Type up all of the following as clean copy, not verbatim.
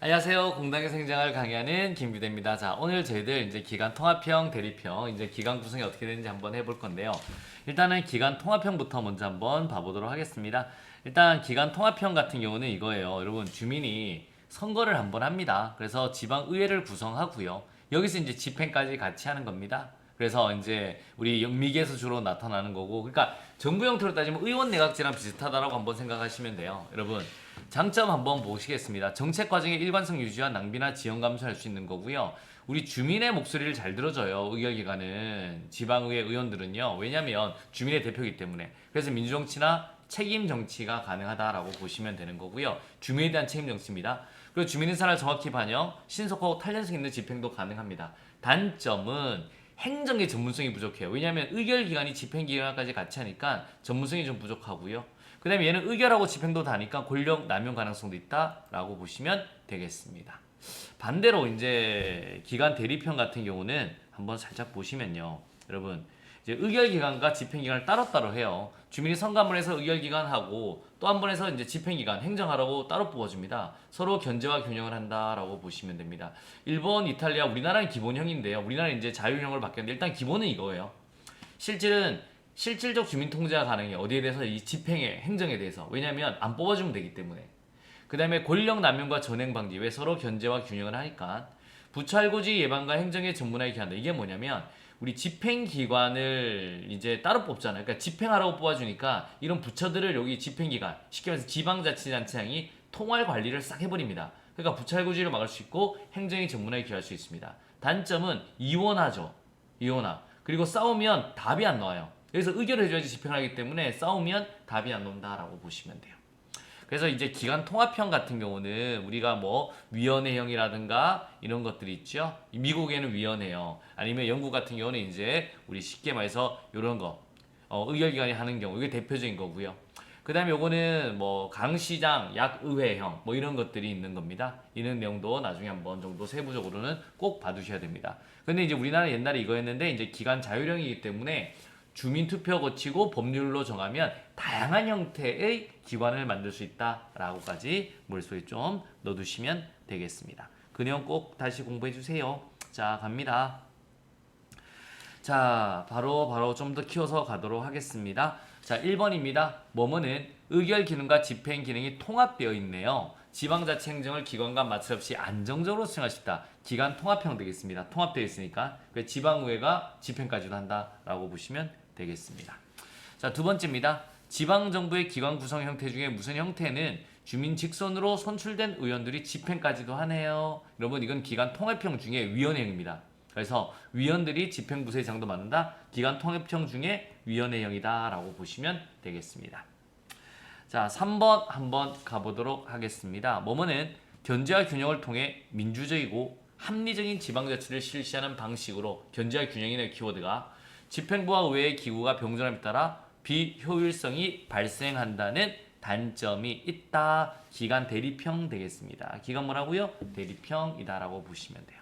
안녕하세요. 공당에서 행정을 강의하는 김규대입니다. 자, 오늘 저희들 이제 기간 통합형, 대립형, 이제 기간 구성이 어떻게 되는지 한번 해볼 건데요. 일단은 기간 통합형부터 먼저 한번 봐보도록 하겠습니다. 일단 기간 통합형 같은 경우는 이거예요. 여러분, 주민이 선거를 한번 합니다. 그래서 지방의회를 구성하고요. 여기서 이제 집행까지 같이 하는 겁니다. 그래서 이제 우리 영미계에서 주로 나타나는 거고, 그러니까 정부 형태로 따지면 의원 내각제랑 비슷하다라고 한번 생각하시면 돼요. 여러분, 장점 한번 보시겠습니다. 정책 과정의 일관성 유지와 낭비나 지연 감소할 수 있는 거고요. 우리 주민의 목소리를 잘 들어줘요. 의결기관은 지방의회 의원들은요. 왜냐하면 주민의 대표이기 때문에. 그래서 민주정치나 책임 정치가 가능하다라고 보시면 되는 거고요. 주민에 대한 책임 정치입니다. 그리고 주민의 사를 정확히 반영, 신속하고 탄력성 있는 집행도 가능합니다. 단점은 행정의 전문성이 부족해요. 왜냐하면 의결기관이 집행기관까지 같이 하니까 전문성이 좀 부족하고요. 그 다음에 얘는 의결하고 집행도 다니까 권력 남용 가능성도 있다라고 보시면 되겠습니다. 반대로 이제 기관 대립형 같은 경우는 한번 살짝 보시면요. 여러분, 이제 의결기관과 집행기관을 따로따로 해요. 주민이 선관을 해서 의결기관하고 또 한 번 해서 이제 집행기관, 행정하라고 따로 뽑아줍니다. 서로 견제와 균형을 한다라고 보시면 됩니다. 일본, 이탈리아, 우리나라는 기본형인데요. 우리나라는 이제 자유형을 바뀌었는데 일단 기본은 이거예요. 실질적 주민 통제가 가능해요. 어디에 대해서? 이 집행에, 행정에 대해서. 왜냐하면 안 뽑아주면 되기 때문에. 그 다음에 권력 남용과 전행 방지. 왜? 서로 견제와 균형을 하니까. 부찰고지 예방과 행정의 전문화에 기한다. 이게 뭐냐면 우리 집행기관을 이제 따로 뽑잖아요. 그러니까 집행하라고 뽑아주니까 이런 부처들을 여기 집행기관, 쉽게 말해서 지방자치단체장이 통할 관리를 싹 해버립니다. 그러니까 부찰고지를 막을 수 있고 행정의 전문화에 기할 수 있습니다. 단점은 이원화죠. 이원화. 그리고 싸우면 답이 안 나와요. 그래서 의결을 해줘야지 집행을 하기 때문에 싸우면 답이 안 나온다라고 보시면 돼요. 그래서 이제 기관 통합형 같은 경우는 우리가 뭐 위원회형이라든가 이런 것들이 있죠. 미국에는 위원회형, 아니면 영국 같은 경우는 이제 우리 쉽게 말해서 이런 거 의결기관이 하는 경우, 이게 대표적인 거고요. 그 다음에 요거는 뭐 강시장, 약의회형 뭐 이런 것들이 있는 겁니다. 이런 내용도 나중에 한번 정도 세부적으로는 꼭 봐두셔야 됩니다. 근데 이제 우리나라는 옛날에 이거였는데 이제 기관 자율형이기 때문에 주민투표 거치고 법률로 정하면 다양한 형태의 기관을 만들 수 있다라고까지 머릿속에 좀 넣어두시면 되겠습니다. 그 내용 꼭 다시 공부해 주세요. 자, 갑니다. 자, 바로 좀 더 키워서 가도록 하겠습니다. 자, 1번입니다. 뭐뭐는 의결 기능과 집행 기능이 통합되어 있네요. 지방자치 행정을 기관과 마찰 없이 안정적으로 수행할 수 있다. 기관 통합형 되겠습니다. 통합되어 있으니까 지방의회가 집행까지도 한다라고 보시면 되겠습니다. 자, 두 번째입니다. 지방정부의 기관 구성 형태 중에 무슨 형태는 주민 직선으로 선출된 의원들이 집행까지도 하네요. 여러분, 이건 기관 통합형 중에 위원회형입니다. 그래서 위원들이 집행부서의 장도 맡는다. 기관 통합형 중에 위원회형이다 라고 보시면 되겠습니다. 자, 3번 한번 가보도록 하겠습니다. 뭐뭐는 견제와 균형을 통해 민주적이고 합리적인 지방자치를 실시하는 방식으로, 견제와 균형이라는 키워드가 집행부와 의회의 기구가 병존함에 따라 비효율성이 발생한다는 단점이 있다. 기관 대립형 되겠습니다. 기관 뭐라고요? 대립형이다라고 보시면 돼요.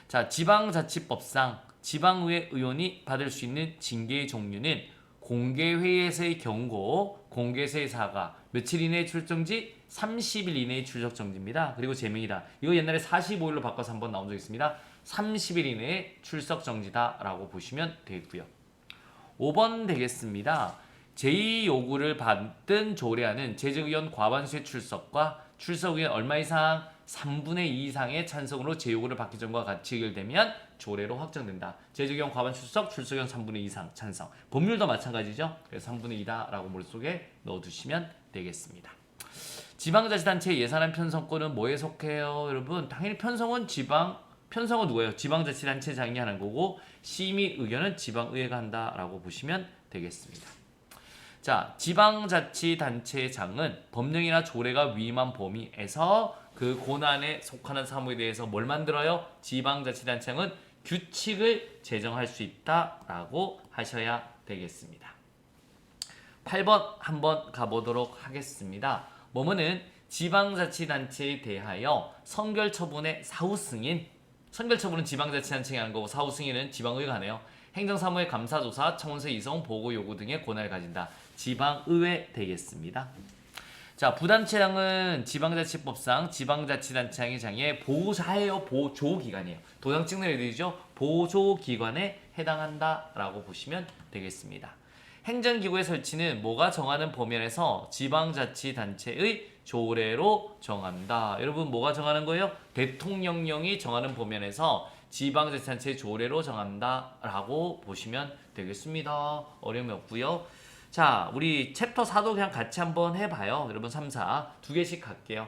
자, 지방자치법상 지방의회 의원이 받을 수 있는 징계의 종류는 공개회의에서의 경고, 공개에서의 사과, 며칠 이내의 출정지, 30일 이내의 출석정지입니다. 그리고 제명이다. 이거 옛날에 45일로 바꿔서 한번 나온 적 있습니다. 30일 이내에 출석정지다라고 보시면 되겠고요. 5번 되겠습니다. 제2 요구를 받든 조례안은 재적의원 과반수의 출석과 출석의원 얼마 이상 3분의 2 이상의 찬성으로 제 요구를 받기 전과 같이 의결되면 조례로 확정된다. 재적의원 과반 출석, 출석의원 3분의 2 이상 찬성. 법률도 마찬가지죠. 그래서 3분의 2다라고 머릿속에 넣어두시면 되겠습니다. 지방자치단체 예산안 편성권은 뭐에 속해요? 여러분, 당연히 편성은 누구예요? 지방자치단체장이 하는 거고, 심의 의견은 지방의회가 한다라고 보시면 되겠습니다. 자, 지방자치단체장은 법령이나 조례가 위임한 범위에서 그 권한에 속하는 사무에 대해서 뭘 만들어요? 지방자치단체장은 규칙을 제정할 수 있다라고 하셔야 되겠습니다. 8번 한번 가보도록 하겠습니다. 뭐뭐는 지방자치단체에 대하여 선결처분의 사후승인, 선결처분은 지방자치단체가 하는 거고 사후승인은 지방의회가 하네요. 행정사무의 감사조사, 청원서 이송, 보고 요구 등의 권한을 가진다. 지방의회 되겠습니다. 자, 부단체장은 지방자치법상 지방자치단체장의 보호사예요. 보조기관이에요. 도장 찍는 애들이죠. 보조기관에 해당한다라고 보시면 되겠습니다. 행정기구의 설치는 뭐가 정하는 범위에서 지방자치단체의 조례로 정한다. 여러분 뭐가 정하는 거예요? 대통령령이 정하는 범위에서 지방자치단체의 조례로 정한다라고 보시면 되겠습니다. 어려움이 없고요. 자, 우리 챕터 4도 그냥 같이 한번 해봐요. 여러분 3, 4 두 개씩 갈게요.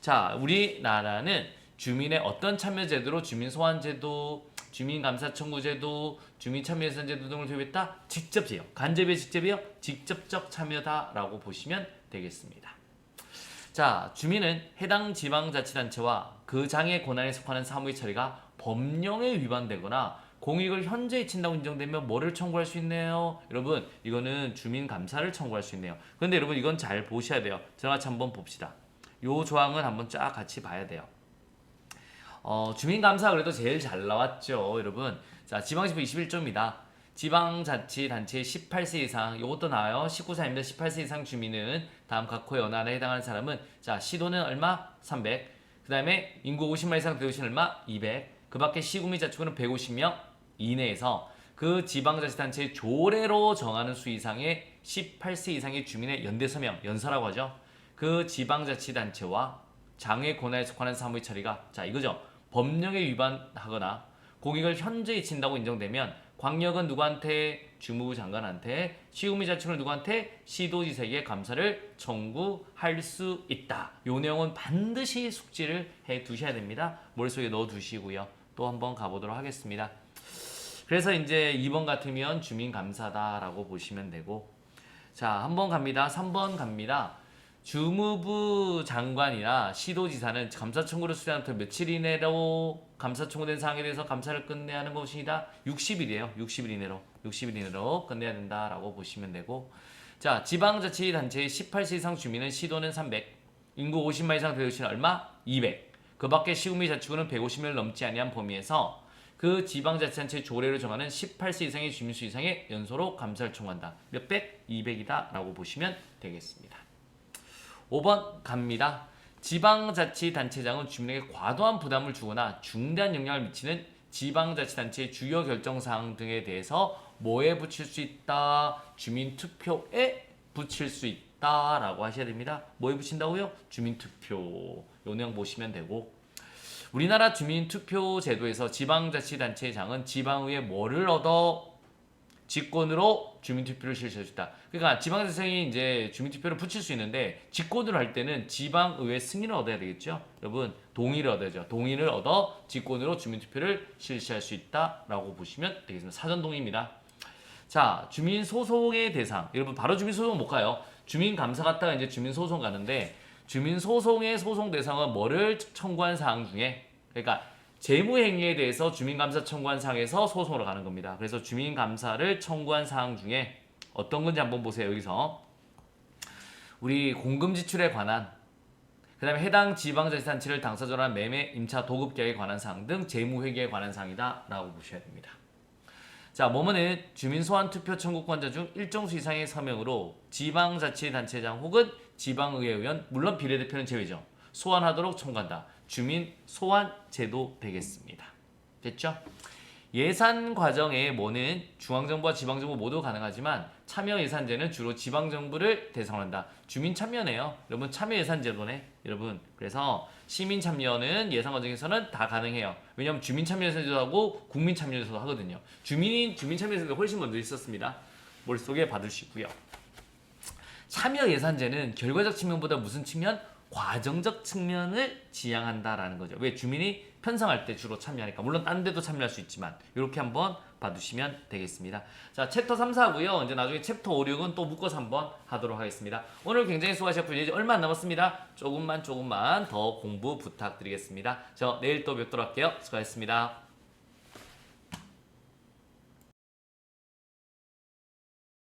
자, 우리나라는 주민의 어떤 참여제도로 주민소환제도, 주민감사청구제도, 주민참여예산제도 등을 도입했다? 직접이에요. 간접이에요? 직접이에요? 직접적 참여다라고 보시면 되겠습니다. 자, 주민은 해당 지방자치단체와 그 장의 권한에 속하는 사무의 처리가 법령에 위반되거나 공익을 현저히 친다고 인정되면 뭐를 청구할 수 있네요? 여러분 이거는 주민감사를 청구할 수 있네요. 그런데 여러분 이건 잘 보셔야 돼요. 저랑 같이 한번 봅시다. 요 조항은 한번 쫙 같이 봐야 돼요. 주민감사 그래도 제일 잘 나왔죠, 여러분. 자, 지방지부 21조입니다. 지방자치단체 18세 이상, 요것도 나와요. 19세입니다. 18세 이상 주민은 다음 각호의 어느 하나에 해당하는 사람은, 자, 시도는 얼마? 300. 그 다음에 인구 50만 이상 대도시는 얼마? 200. 그 밖에 시구 및 자치구는 150명 이내에서 그 지방자치단체의 조례로 정하는 수 이상의 18세 이상의 주민의 연대서명, 연서라고 하죠. 그 지방자치단체와 장의 권한에 속하는 사무의 처리가, 자, 이거죠. 법령에 위반하거나 공익을 현저히 친다고 인정되면 광역은 누구한테? 주무부 장관한테, 시구 및 자치구는 누구한테? 시도지사에게 감사를 청구할 수 있다. 요 내용은 반드시 숙지를 해 두셔야 됩니다. 머릿속에 넣어 두시고요. 또 한번 가보도록 하겠습니다. 그래서 이제 2번 같으면 주민감사다라고 보시면 되고, 자, 한번 갑니다. 3번 갑니다. 주무부 장관이나 시도지사는 감사 청구를 수리하는 며칠 이내로 감사 청구된 사항에 대해서 감사를 끝내야 하는 것이다. 60일이에요. 60일 이내로 끝내야 된다라고 보시면 되고, 자, 지방자치단체의 18세 이상 주민은 시도는 300, 인구 50만 이상 대도시는 얼마? 200. 그 밖에 시구 및 자치구는 150명을 넘지 아니한 범위에서 그 지방자치단체의 조례로 정하는 18세 이상의 주민수 이상의 연소로 감사를 청구한다. 몇백? 200이다 라고 보시면 되겠습니다. 5번 갑니다. 지방자치단체장은 주민에게 과도한 부담을 주거나 중대한 영향을 미치는 지방자치단체의 주요 결정사항 등에 대해서 뭐에 붙일 수 있다? 주민투표에 붙일 수 있다 라고 하셔야 됩니다. 뭐에 붙인다고요? 주민투표. 요 내용 보시면 되고, 우리나라 주민투표 제도에서 지방자치단체장은 지방의회 뭐를 얻어? 직권으로 주민투표를 실시할 수 있다. 그러니까 지방자치장이 이제 주민투표를 붙일 수 있는데 직권으로 할 때는 지방의회 승인을 얻어야 되겠죠. 여러분 동의를 얻어야죠. 동의를 얻어 직권으로 주민투표를 실시할 수 있다라고 보시면 되겠습니다. 사전 동의입니다. 자, 주민소송의 대상. 여러분 바로 주민소송 못 가요. 주민감사 갔다가 이제 주민소송 가는데, 주민소송의 소송 대상은 뭐를 청구한 사항 중에, 그러니까 재무행위에 대해서 주민감사 청구한 사항에서 소송으로 가는 겁니다. 그래서 주민감사를 청구한 사항 중에 어떤 건지 한번 보세요. 여기서 우리 공금지출에 관한, 그 다음에 해당 지방자치단체를 당사자로 한 매매, 임차, 도급계약에 관한 사항 등 재무회계에 관한 사항이다 라고 보셔야 됩니다. 자, 뭐뭐는 주민소환투표 청구권자 중 일정 수 이상의 서명으로 지방자치단체장 혹은 지방의회 의원, 물론 비례대표는 제외죠, 소환하도록 청구한다. 주민소환제도 되겠습니다. 됐죠? 예산 과정에 뭐는 중앙정부와 지방정부 모두 가능하지만 참여예산제는 주로 지방정부를 대상으로 한다. 주민참여네요. 여러분 참여예산제도네. 여러분 그래서 시민참여는 예산 과정에서는 다 가능해요. 왜냐하면 주민참여예산제도 하고 국민참여예산제도 하거든요. 주민참여예산제도 훨씬 먼저 있었습니다. 머릿속에 받으시고요. 참여예산제는 결과적 측면보다 무슨 측면? 과정적 측면을 지향한다라는 거죠. 왜? 주민이 편성할 때 주로 참여하니까. 물론 딴 데도 참여할 수 있지만 이렇게 한번 봐두시면 되겠습니다. 자, 챕터 3, 4고요. 이제 나중에 챕터 5, 6은 또 묶어서 한번 하도록 하겠습니다. 오늘 굉장히 수고하셨고요. 이제 얼마 안 남았습니다. 조금만 더 공부 부탁드리겠습니다. 저 내일 또 뵙도록 할게요. 수고하셨습니다.